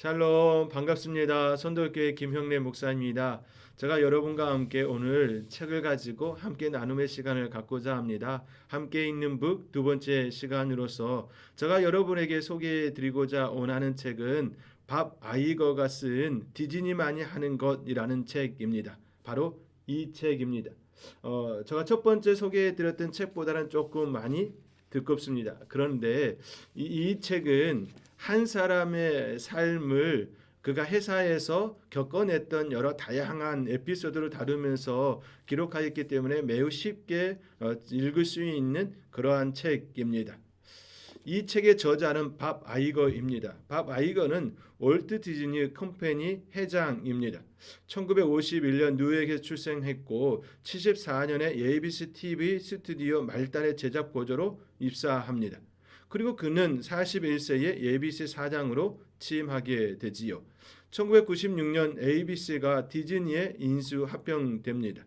샬롬 반갑습니다. 선돌교회 김형래 목사입니다. 제가 여러분과 함께 오늘 책을 가지고 함께 나눔의 시간을 갖고자 합니다. 함께 읽는 북 두 번째 시간으로서 제가 여러분에게 소개해 드리고자 원하는 책은 밥 아이거가 쓴 디즈니만이 하는 것이라는 책입니다. 바로 이 책입니다. 제가 첫 번째 소개해 드렸던 책보다는 조금 많이 두껍습니다. 그런데 이 책은 한 사람의 삶을 그가 회사에서 겪어냈던 여러 다양한 에피소드를 다루면서 기록하였기 때문에 매우 쉽게 읽을 수 있는 그러한 책입니다. 이 책의 저자는 밥 아이거입니다. 밥 아이거는 월트 디즈니 컴퍼니 회장입니다. 1951년 뉴욕에서 출생했고 74년에 ABC TV 스튜디오 말단의 제작 보조로 입사합니다. 그리고 그는 41세에 ABC 사장으로 취임하게 되지요. 1996년 ABC가 디즈니에 인수 합병됩니다.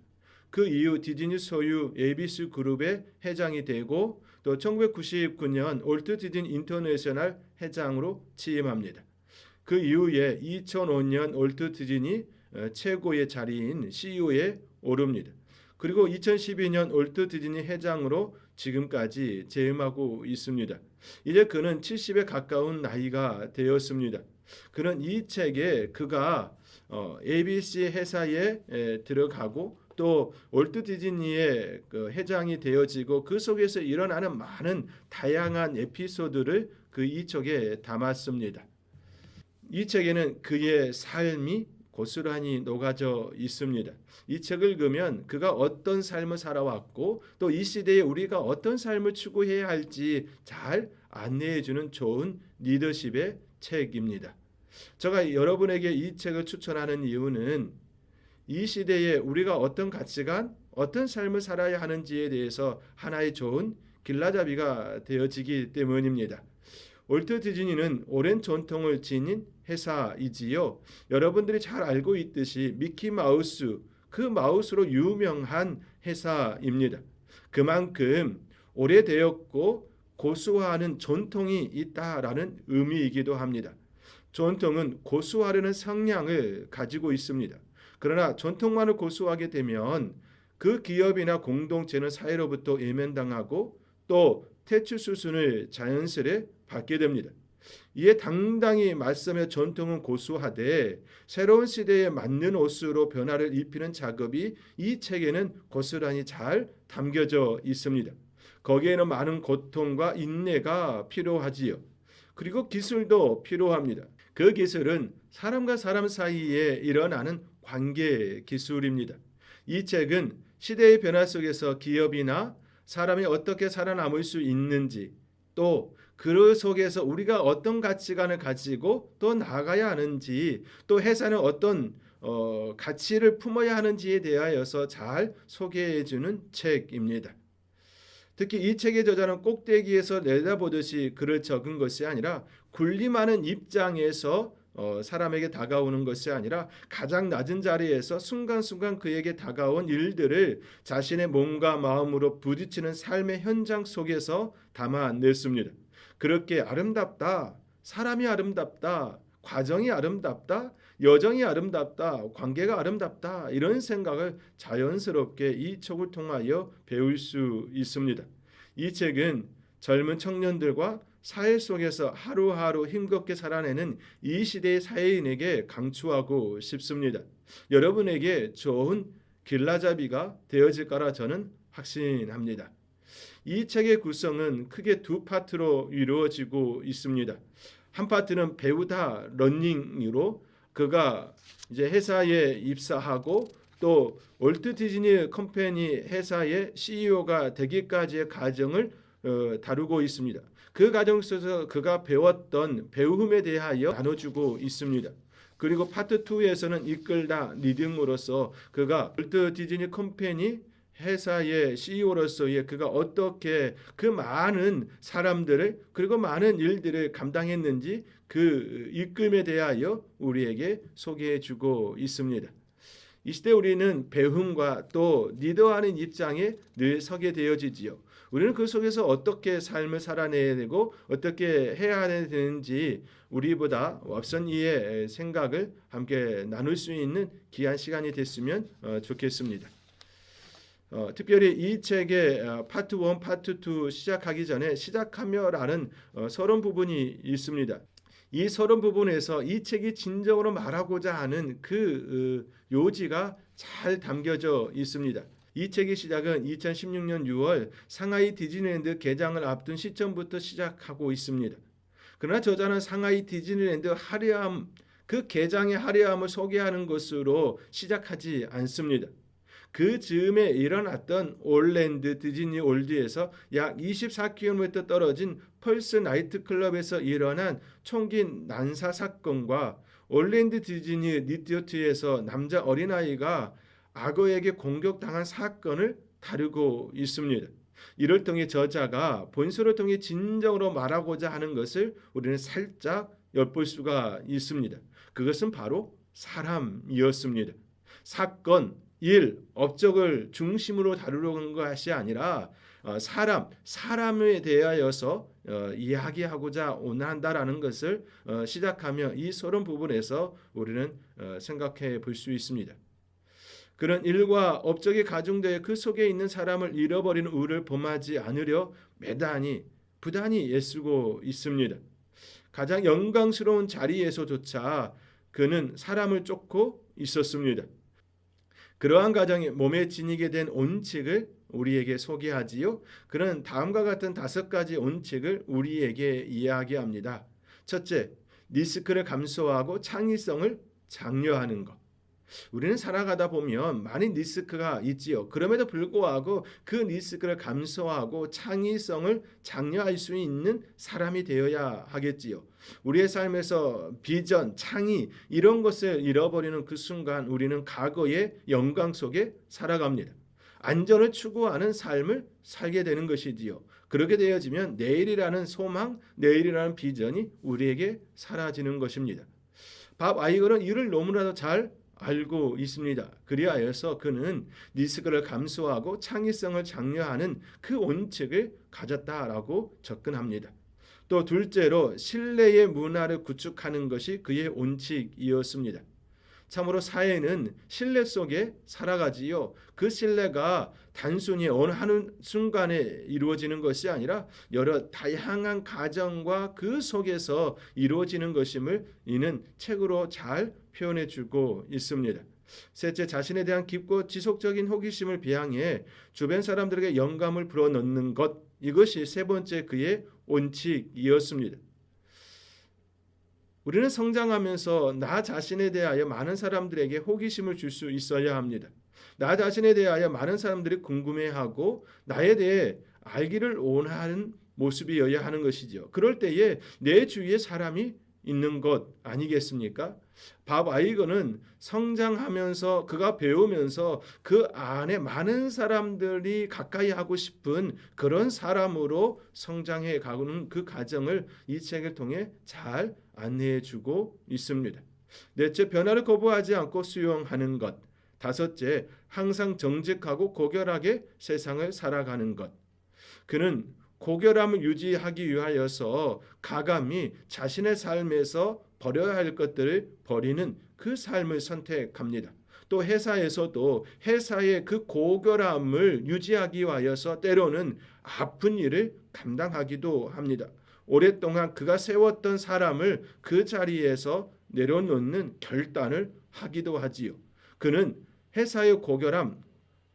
그 이후 디즈니 소유 ABC 그룹의 회장이 되고 또 1999년 월트 디즈니 인터내셔널 회장으로 취임합니다. 그 이후에 2005년 월트 디즈니 최고의 자리인 CEO에 오릅니다. 그리고 2012년 월트 디즈니 회장으로 지금까지 재임하고 있습니다. 이제 그는 70에 가까운 나이가 되었습니다. 그는 이 책에 그가 ABC 회사에 들어가고 또 월트 디즈니의 그 회장이 되어지고 그 속에서 일어나는 많은 다양한 에피소드를 그 이 책에 담았습니다. 이 책에는 그의 삶이 고스란히 녹아져 있습니다. 이 책을 읽으면 그가 어떤 삶을 살아왔고 또 이 시대에 우리가 어떤 삶을 추구해야 할지 잘 안내해 주는 좋은 리더십의 책입니다. 제가 여러분에게 이 책을 추천하는 이유는 이 시대에 우리가 어떤 가치관, 어떤 삶을 살아야 하는지에 대해서 하나의 좋은 길라잡이가 되어지기 때문입니다. 월트 디즈니는 오랜 전통을 지닌 회사이지요. 여러분들이 잘 알고 있듯이 미키 마우스, 그 마우스로 유명한 회사입니다. 그만큼 오래되었고 고수화하는 전통이 있다라는 의미이기도 합니다. 전통은 고수하려는 성향을 가지고 있습니다. 그러나 전통만을 고수하게 되면 그 기업이나 공동체는 사회로부터 외면당하고 또 퇴출 수순을 자연스레 받게 됩니다. 이에 당당히 말씀의 전통은 고수하되 새로운 시대에 맞는 옷으로 변화를 입히는 작업이 이 책에는 고스란히 잘 담겨져 있습니다. 거기에는 많은 고통과 인내가 필요하지요. 그리고 기술도 필요합니다. 그 기술은 사람과 사람 사이에 일어나는 관계 기술입니다. 이 책은 시대의 변화 속에서 기업이나 사람이 어떻게 살아남을 수 있는지 또 그 속에서 우리가 어떤 가치관을 가지고 또 나아가야 하는지 또 회사는 어떤 가치를 품어야 하는지에 대하여서 잘 소개해 주는 책입니다. 특히 이 책의 저자는 꼭대기에서 내다보듯이 글을 적은 것이 아니라 군림하는 입장에서 사람에게 다가오는 것이 아니라 가장 낮은 자리에서 순간순간 그에게 다가온 일들을 자신의 몸과 마음으로 부딪히는 삶의 현장 속에서 담아냈습니다. 그렇게 아름답다, 사람이 아름답다, 과정이 아름답다, 여정이 아름답다, 관계가 아름답다 이런 생각을 자연스럽게 이 책을 통하여 배울 수 있습니다. 이 책은 젊은 청년들과 사회 속에서 하루하루 힘겹게 살아내는 이 시대의 사회인에게 강추하고 싶습니다. 여러분에게 좋은 길라잡이가 되어질 거라 저는 확신합니다. 이 책의 구성은 크게 두 파트로 이루어지고 있습니다. 한 파트는 배우다 러닝으로 그가 이제 회사에 입사하고 또 월트 디즈니 컴퍼니 회사의 CEO가 되기까지의 과정을 다루고 있습니다. 그 과정 속에서 그가 배웠던 배움에 대하여 나눠주고 있습니다. 그리고 파트 2에서는 이끌다 리딩으로서 그가 월트 디즈니 컴퍼니 회사의 CEO로서의 그가 어떻게 그 많은 사람들을 그리고 많은 일들을 감당했는지 그 이끌음에 대하여 우리에게 소개해주고 있습니다. 이 시대 우리는 배움과 또 리더하는 입장에 늘 서게 되어지지요. 우리는 그 속에서 어떻게 삶을 살아내야 되고 어떻게 해야 되는지 우리보다 앞선 이의 생각을 함께 나눌 수 있는 귀한 시간이 됐으면 좋겠습니다. 특별히 이 책의 파트 1, 파트 2 시작하기 전에 시작하며라는 서론 부분이 있습니다. 이 서론 부분에서 이 책이 진정으로 말하고자 하는 그 요지가 잘 담겨져 있습니다. 이 책의 시작은 2016년 6월 상하이 디즈니랜드 개장을 앞둔 시점부터 시작하고 있습니다. 그러나 저자는 상하이 디즈니랜드 화려함, 그 개장의 화려함을 소개하는 것으로 시작하지 않습니다. 그 즈음에 일어났던 올랜드 디즈니 월드에서 약 24km 떨어진 펄스 나이트클럽에서 일어난 총기 난사 사건과 올랜드 디즈니 리조트에서 남자 어린아이가 악어에게 공격당한 사건을 다루고 있습니다. 이를 통해 저자가 본서를 통해 진정으로 말하고자 하는 것을 우리는 살짝 엿볼 수가 있습니다. 그것은 바로 사람이었습니다. 사건, 일, 업적을 중심으로 다루려는 것이 아니라 사람에 대하여서 이야기하고자 원한다라는 것을 시작하며 이 서론 부분에서 우리는 생각해 볼 수 있습니다. 그런 일과 업적이 가중되어 그 속에 있는 사람을 잃어버리는 우를 범하지 않으려 매단히 부단히 애쓰고 있습니다. 가장 영광스러운 자리에서조차 그는 사람을 쫓고 있었습니다. 그러한 가정이 몸에 지니게 된 원칙을 우리에게 소개하지요. 그는 다음과 같은 5가지 원칙을 우리에게 이야기합니다. 첫째, 리스크를 감소하고 창의성을 장려하는 것. 우리는 살아가다 보면 많은 리스크가 있지요. 그럼에도 불구하고 그 리스크를 감소하고 창의성을 장려할 수 있는 사람이 되어야 하겠지요. 우리의 삶에서 비전, 창의 이런 것을 잃어버리는 그 순간 우리는 과거의 영광 속에 살아갑니다. 안전을 추구하는 삶을 살게 되는 것이지요. 그렇게 되어지면 내일이라는 소망, 내일이라는 비전이 우리에게 사라지는 것입니다. 밥 아이걸은 이를 너무나도 잘 알고 있습니다. 그리하여서 그는 리스크를 감소하고 창의성을 장려하는 그 원칙을 가졌다라고 접근합니다. 또 둘째로 신뢰의 문화를 구축하는 것이 그의 원칙이었습니다. 참으로 사회는 신뢰 속에 살아가지요. 그 신뢰가 단순히 어느 한 순간에 이루어지는 것이 아니라 여러 다양한 가정과 그 속에서 이루어지는 것임을 이는 책으로 잘 표현해 주고 있습니다. 셋째, 자신에 대한 깊고 지속적인 호기심을 비양해 주변 사람들에게 영감을 불어넣는 것, 이것이 세 번째 그의 원칙이었습니다. 우리는 성장하면서 나 자신에 대하여 많은 사람들에게 호기심을 줄 수 있어야 합니다. 나 자신에 대하여 많은 사람들이 궁금해하고 나에 대해 알기를 원하는 모습이어야 하는 것이죠. 그럴 때에 내 주위에 사람이 있는 것 아니겠습니까? 밥 아이거는 성장하면서 그가 배우면서 그 안에 많은 사람들이 가까이 하고 싶은 그런 사람으로 성장해 가는 그 과정을 이 책을 통해 잘 안내해 주고 있습니다. 넷째, 변화를 거부하지 않고 수용하는 것. 다섯째, 항상 정직하고 고결하게 세상을 살아가는 것. 그는 고결함을 유지하기 위하여서 가감히 자신의 삶에서 버려야 할 것들을 버리는 그 삶을 선택합니다. 또 회사에서도 회사의 그 고결함을 유지하기 위하여서 때로는 아픈 일을 감당하기도 합니다. 오랫동안 그가 세웠던 사람을 그 자리에서 내려놓는 결단을 하기도 하지요. 그는 회사의 고결함,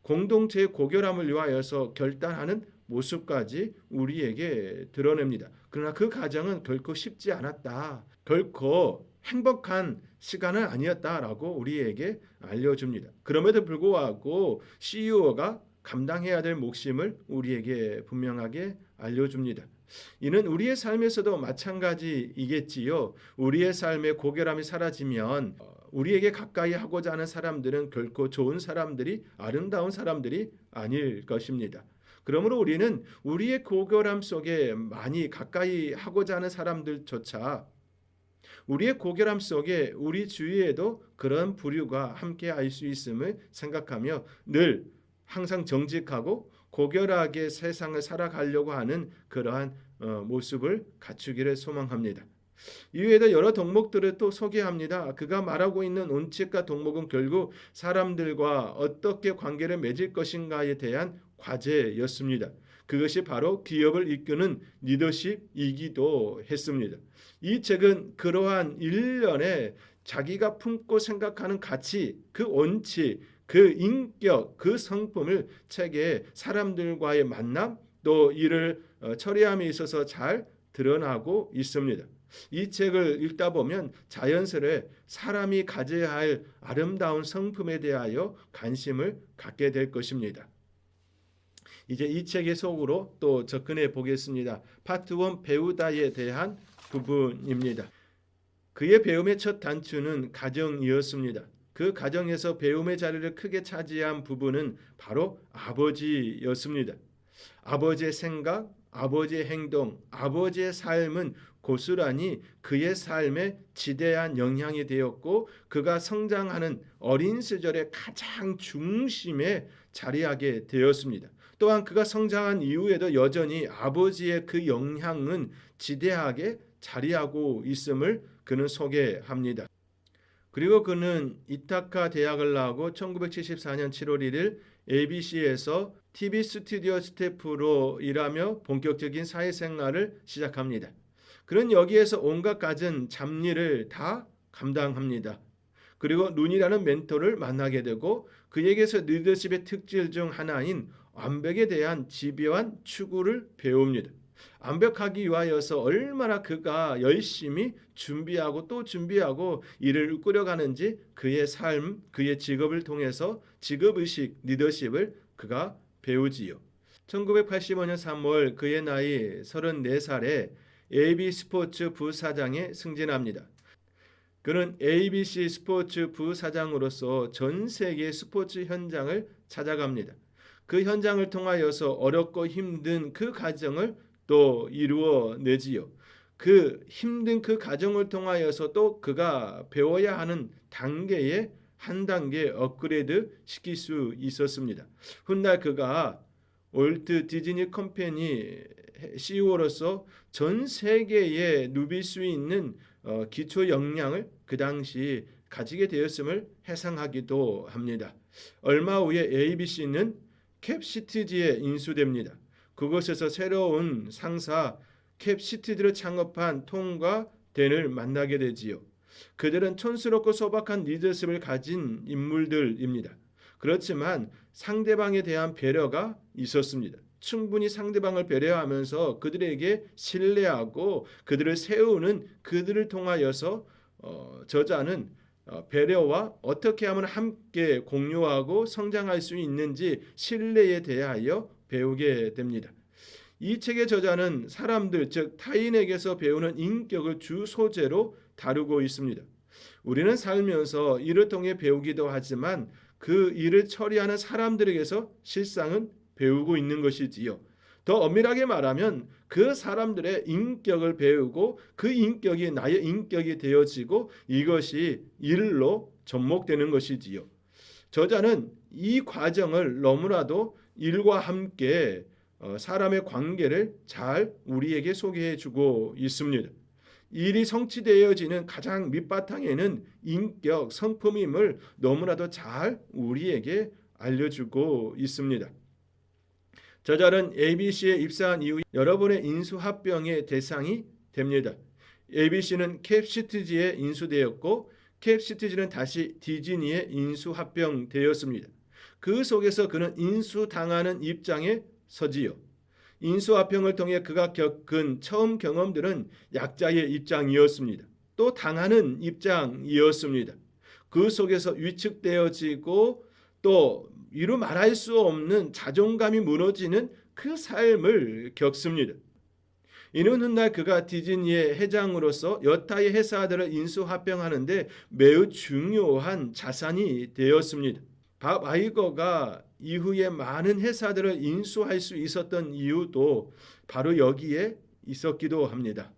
공동체의 고결함을 위하여서 결단하는 모습까지 우리에게 드러냅니다. 그러나 그 과정은 결코 쉽지 않았다. 결코 행복한 시간은 아니었다라고 우리에게 알려줍니다. 그럼에도 불구하고 CEO가 감당해야 될 몫임을 우리에게 분명하게 알려줍니다. 이는 우리의 삶에서도 마찬가지이겠지요. 우리의 삶의 고결함이 사라지면 우리에게 가까이 하고자 하는 사람들은 결코 좋은 사람들이, 아름다운 사람들이 아닐 것입니다. 그러므로 우리는 우리의 고결함 속에 많이 가까이 하고자 하는 사람들조차 우리의 고결함 속에 우리 주위에도 그런 부류가 함께 할 수 있음을 생각하며 늘 항상 정직하고 고결하게 세상을 살아가려고 하는 그러한 모습을 갖추기를 소망합니다. 이외에도 여러 덕목들을 또 소개합니다. 그가 말하고 있는 원칙과 덕목은 결국 사람들과 어떻게 관계를 맺을 것인가에 대한 과제였습니다. 그것이 바로 기업을 이끄는 리더십이기도 했습니다. 이 책은 그러한 일련의 자기가 품고 생각하는 가치, 그 원칙, 그 인격, 그 성품을 책에 사람들과의 만남 또 이를 처리함에 있어서 잘 드러나고 있습니다. 이 책을 읽다 보면 자연스레 사람이 가져야 할 아름다운 성품에 대하여 관심을 갖게 될 것입니다. 이제 이 책의 속으로 또 접근해 보겠습니다. 파트 1 배우다에 대한 부분입니다. 그의 배움의 첫 단추는 가정이었습니다. 그 가정에서 배움의 자리를 크게 차지한 부분은 바로 아버지였습니다. 아버지의 생각, 아버지의 행동, 아버지의 삶은 고스란히 그의 삶에 지대한 영향이 되었고 그가 성장하는 어린 시절의 가장 중심에 자리하게 되었습니다. 또한 그가 성장한 이후에도 여전히 아버지의 그 영향은 지대하게 자리하고 있음을 그는 소개합니다. 그리고 그는 이타카 대학을 나오고 1974년 7월 1일 ABC에서 TV 스튜디오 스태프로 일하며 본격적인 사회생활을 시작합니다. 그는 여기에서 온갖 갖은 잡일을 다 감당합니다. 그리고 룬이라는 멘토를 만나게 되고 그에게서 리더십의 특질 중 하나인 완벽에 대한 집요한 추구를 배웁니다. 완벽하기 위하여서 얼마나 그가 열심히 준비하고 또 준비하고 이를 꾸려가는지 그의 삶, 그의 직업을 통해서 직업의식, 리더십을 그가 배우지요. 1985년 3월 그의 나이 34살에 AB 스포츠 부사장에 승진합니다. 그는 ABC 스포츠 부사장으로서 전 세계 스포츠 현장을 찾아갑니다. 그 현장을 통하여서 어렵고 힘든 그 과정을 또 이루어내지요. 그 힘든 그 과정을 통하여서 또 그가 배워야 하는 단계에 한 단계 업그레이드 시킬 수 있었습니다. 훗날 그가 월트 디즈니 컴퍼니 CEO로서 전 세계에 누빌 수 있는 기초 역량을 그 당시 가지게 되었음을 회상하기도 합니다. 얼마 후에 ABC는 캡시티즈에 인수됩니다. 그곳에서 새로운 상사 캡시티즈를 창업한 톰과 댄을 만나게 되지요. 그들은 촌스럽고 소박한 리더십을 가진 인물들입니다. 그렇지만 상대방에 대한 배려가 있었습니다. 충분히 상대방을 배려하면서 그들에게 신뢰하고 그들을 세우는 그들을 통하여서 저자는 배려와 어떻게 하면 함께 공유하고 성장할 수 있는지 신뢰에 대하여 배우게 됩니다. 이 책의 저자는 사람들 즉 타인에게서 배우는 인격을 주 소재로 다루고 있습니다. 우리는 살면서 이를 통해 배우기도 하지만 그 일을 처리하는 사람들에게서 실상은 배우고 있는 것이지요. 더 엄밀하게 말하면 그 사람들의 인격을 배우고 그 인격이 나의 인격이 되어지고 이것이 일로 접목되는 것이지요. 저자는 이 과정을 너무나도 일과 함께 사람의 관계를 잘 우리에게 소개해 주고 있습니다. 일이 성취되어지는 가장 밑바탕에는 인격, 성품임을 너무나도 잘 우리에게 알려주고 있습니다. 저자는 ABC에 입사한 이후 여러분의 인수합병의 대상이 됩니다. ABC는 캡시티즈에 인수되었고 캡시티즈는 다시 디즈니에 인수합병되었습니다. 그 속에서 그는 인수당하는 입장에 서지요. 인수합병을 통해 그가 겪은 처음 경험들은 약자의 입장이었습니다. 또 당하는 입장이었습니다. 그 속에서 위축되어지고 또 이루 말할 수 없는 자존감이 무너지는 그 삶을 겪습니다. 이는 훗날 그가 디즈니의 회장으로서 여타의 회사들을 인수합병하는데 매우 중요한 자산이 되었습니다. 밥 아이거가 이후에 많은 회사들을 인수할 수 있었던 이유도 바로 여기에 있었기도 합니다.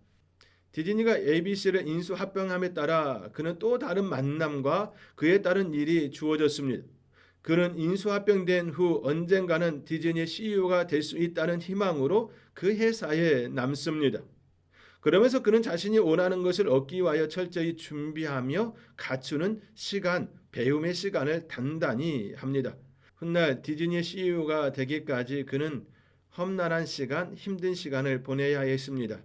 디즈니가 ABC를 인수합병함에 따라 그는 또 다른 만남과 그에 따른 일이 주어졌습니다. 그는 인수합병된 후 언젠가는 디즈니의 CEO가 될 수 있다는 희망으로 그 회사에 남습니다. 그러면서 그는 자신이 원하는 것을 얻기 위하여 철저히 준비하며 갖추는 시간, 배움의 시간을 단단히 합니다. 훗날 디즈니의 CEO가 되기까지 그는 험난한 시간, 힘든 시간을 보내야 했습니다.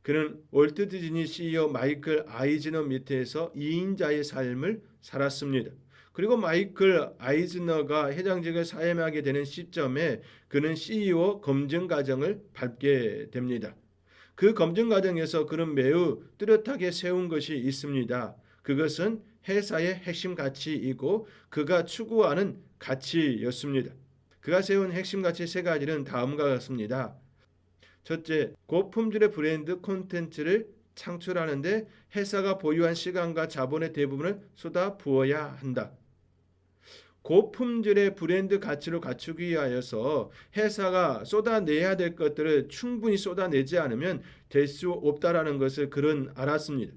그는 월트 디즈니 CEO 마이클 아이즈너 밑에서 2인자의 삶을 살았습니다. 그리고 마이클 아이즈너가 회장직을 사임하게 되는 시점에 그는 CEO 검증 과정을 밟게 됩니다. 그 검증 과정에서 그는 매우 뚜렷하게 세운 것이 있습니다. 그것은 회사의 핵심 가치이고 그가 추구하는 가치였습니다. 그가 세운 핵심 가치 세 가지는 다음과 같습니다. 첫째, 고품질의 브랜드 콘텐츠를 창출하는데 회사가 보유한 시간과 자본의 대부분을 쏟아 부어야 한다. 고품질의 브랜드 가치를 갖추기 위하여서 회사가 쏟아내야 될 것들을 충분히 쏟아내지 않으면 될 수 없다라는 것을 그는 알았습니다.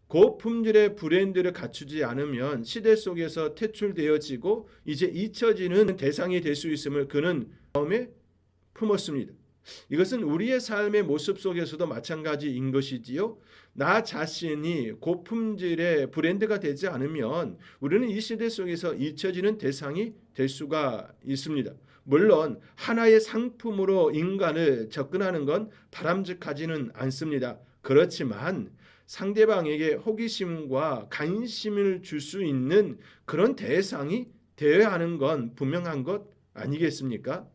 고품질의 브랜드를 갖추지 않으면 시대 속에서 퇴출되어지고 이제 잊혀지는 대상이 될 수 있음을 그는 마음에 품었습니다. 이것은 우리의 삶의 모습 속에서도 마찬가지인 것이지요. 나 자신이 고품질의 브랜드가 되지 않으면 우리는 이 시대 속에서 잊혀지는 대상이 될 수가 있습니다. 물론 하나의 상품으로 인간을 접근하는 건 바람직하지는 않습니다. 그렇지만 상대방에게 호기심과 관심을 줄 수 있는 그런 대상이 되어야 하는 건 분명한 것 아니겠습니까?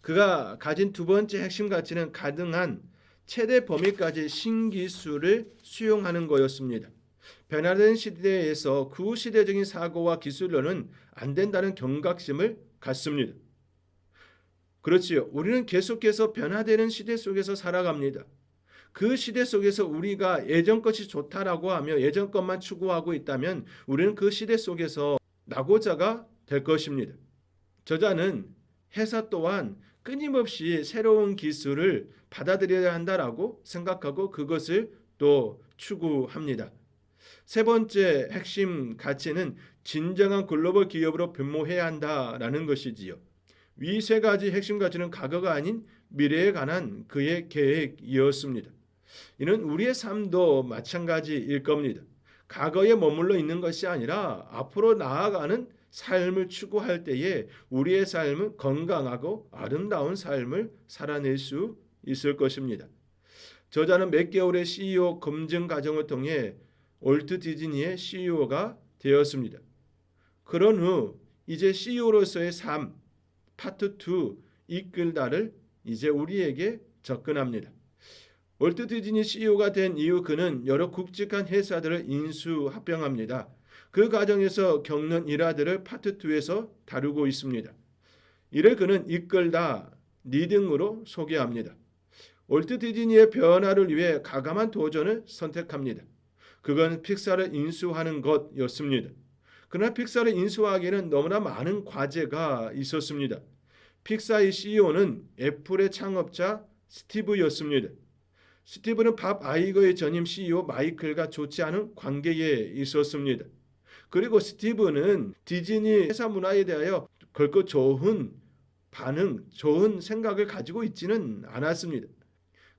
그가 가진 두 번째 핵심 가치는 가능한 최대 범위까지 신기술을 수용하는 거였습니다. 변화된 시대에서 구시대적인 사고와 기술로는 안 된다는 경각심을 갖습니다. 그렇지요. 우리는 계속해서 변화되는 시대 속에서 살아갑니다. 그 시대 속에서 우리가 예전 것이 좋다라고 하며 예전 것만 추구하고 있다면 우리는 그 시대 속에서 낙오자가 될 것입니다. 저자는 회사 또한 끊임없이 새로운 기술을 받아들여야 한다라고 생각하고 그것을 또 추구합니다. 세 번째 핵심 가치는 진정한 글로벌 기업으로 변모해야 한다라는 것이지요. 위 세 가지 핵심 가치는 과거가 아닌 미래에 관한 그의 계획이었습니다. 이는 우리의 삶도 마찬가지일 겁니다. 과거에 머물러 있는 것이 아니라 앞으로 나아가는 삶을 추구할 때에 우리의 삶은 건강하고 아름다운 삶을 살아낼 수 있을 것입니다. 저자는 몇 개월의 CEO 검증 과정을 통해 월트 디즈니의 CEO가 되었습니다. 그런 후 이제 CEO로서의 삶 파트 2 이끌다를 이제 우리에게 접근합니다. 월트 디즈니 CEO가 된 이후 그는 여러 굵직한 회사들을 인수합병합니다. 그 과정에서 겪는 일화들을 파트 2에서 다루고 있습니다. 이를 그는 이끌다, 리딩으로 소개합니다. 월트 디즈니의 변화를 위해 과감한 도전을 선택합니다. 그건 픽사를 인수하는 것이었습니다. 그러나 픽사를 인수하기에는 너무나 많은 과제가 있었습니다. 픽사의 CEO는 애플의 창업자 스티브였습니다. 스티브는 밥 아이거의 전임 CEO 마이클과 좋지 않은 관계에 있었습니다. 그리고 스티브는 디즈니 회사 문화에 대하여 결코 좋은 반응, 좋은 생각을 가지고 있지는 않았습니다.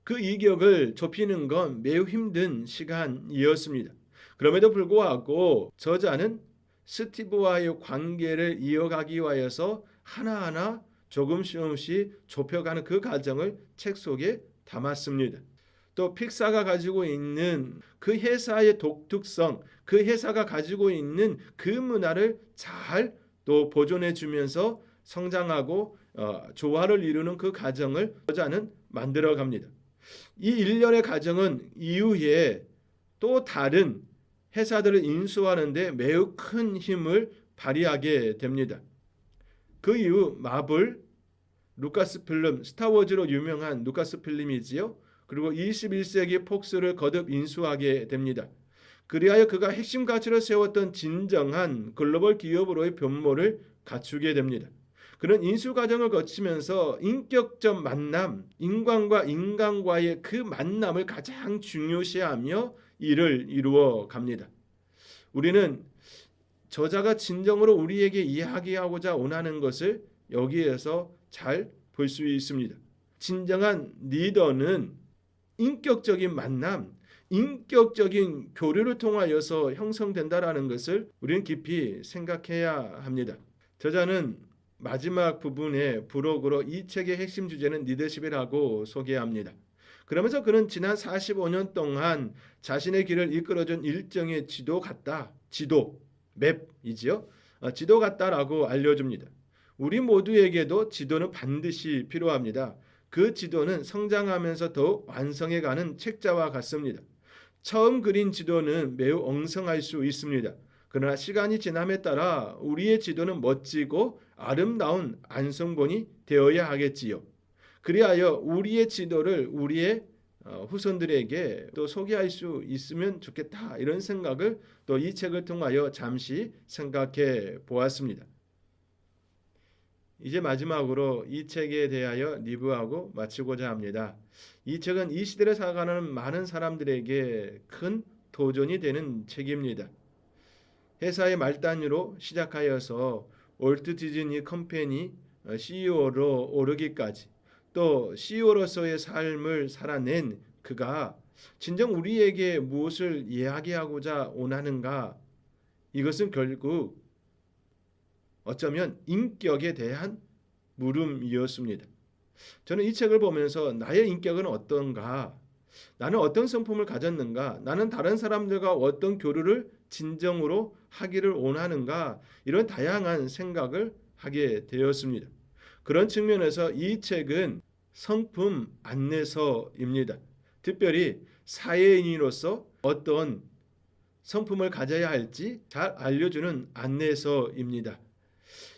그 이격을 좁히는 건 매우 힘든 시간이었습니다. 그럼에도 불구하고 저자는 스티브와의 관계를 이어가기 위하여서 하나하나 조금씩 좁혀가는 그 과정을 책 속에 담았습니다. 또 픽사가 가지고 있는 그 회사의 독특성, 그 회사가 가지고 있는 그 문화를 잘 또 보존해 주면서 성장하고 조화를 이루는 그 과정을 저자는 만들어 갑니다. 이 일련의 과정은 이후에 또 다른 회사들을 인수하는데 매우 큰 힘을 발휘하게 됩니다. 그 이후 마블, 루카스필름, 스타워즈로 유명한 루카스필름이지요. 그리고 21세기 폭스를 거듭 인수하게 됩니다. 그리하여 그가 핵심 가치로 세웠던 진정한 글로벌 기업으로의 변모를 갖추게 됩니다. 그는 인수 과정을 거치면서 인격적 만남, 인간과 인간과의 그 만남을 가장 중요시하며 일을 이루어 갑니다. 우리는 저자가 진정으로 우리에게 이야기하고자 원하는 것을 여기에서 잘 볼 수 있습니다. 진정한 리더는 인격적인 만남, 인격적인 교류를 통하여서 형성된다라는 것을 우리는 깊이 생각해야 합니다. 저자는 마지막 부분의 부록으로 이 책의 핵심 주제는 리더십이라고 소개합니다. 그러면서 그는 지난 45년 동안 자신의 길을 이끌어준 일정의 지도 같다. 지도, 맵이지요. 지도 같다라고 알려줍니다. 우리 모두에게도 지도는 반드시 필요합니다. 그 지도는 성장하면서 더욱 완성해가는 책자와 같습니다. 처음 그린 지도는 매우 엉성할 수 있습니다. 그러나 시간이 지남에 따라 우리의 지도는 멋지고 아름다운 완성본이 되어야 하겠지요. 그리하여 우리의 지도를 우리의 후손들에게 또 소개할 수 있으면 좋겠다, 이런 생각을 또 이 책을 통하여 잠시 생각해 보았습니다. 이제 마지막으로 이 책에 대하여 리뷰하고 마치고자 합니다. 이 책은 이 시대를 살아가는 많은 사람들에게 큰 도전이 되는 책입니다. 회사의 말단위로 시작하여서 월트 디즈니 컴퍼니 CEO로 오르기까지, 또 CEO로서의 삶을 살아낸 그가 진정 우리에게 무엇을 이야기하고자 원하는가? 이것은 결국 어쩌면 인격에 대한 물음이었습니다. 저는 이 책을 보면서 나의 인격은 어떤가? 나는 어떤 성품을 가졌는가? 나는 다른 사람들과 어떤 교류를 진정으로 하기를 원하는가? 이런 다양한 생각을 하게 되었습니다. 그런 측면에서 이 책은 성품 안내서입니다. 특별히 사회인으로서 어떤 성품을 가져야 할지 잘 알려주는 안내서입니다.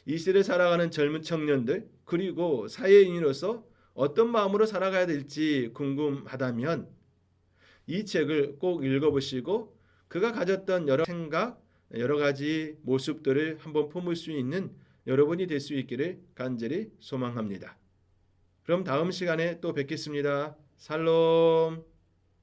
이 시대를 살아가는 젊은 청년들, 그리고 사회인으로서 어떤 마음으로 살아가야 될지 궁금하다면 이 책을 꼭 읽어보시고 그가 가졌던 여러 생각, 여러 가지 모습들을 한번 품을 수 있는 여러분이 될 수 있기를 간절히 소망합니다. 그럼 다음 시간에 또 뵙겠습니다. 살롬.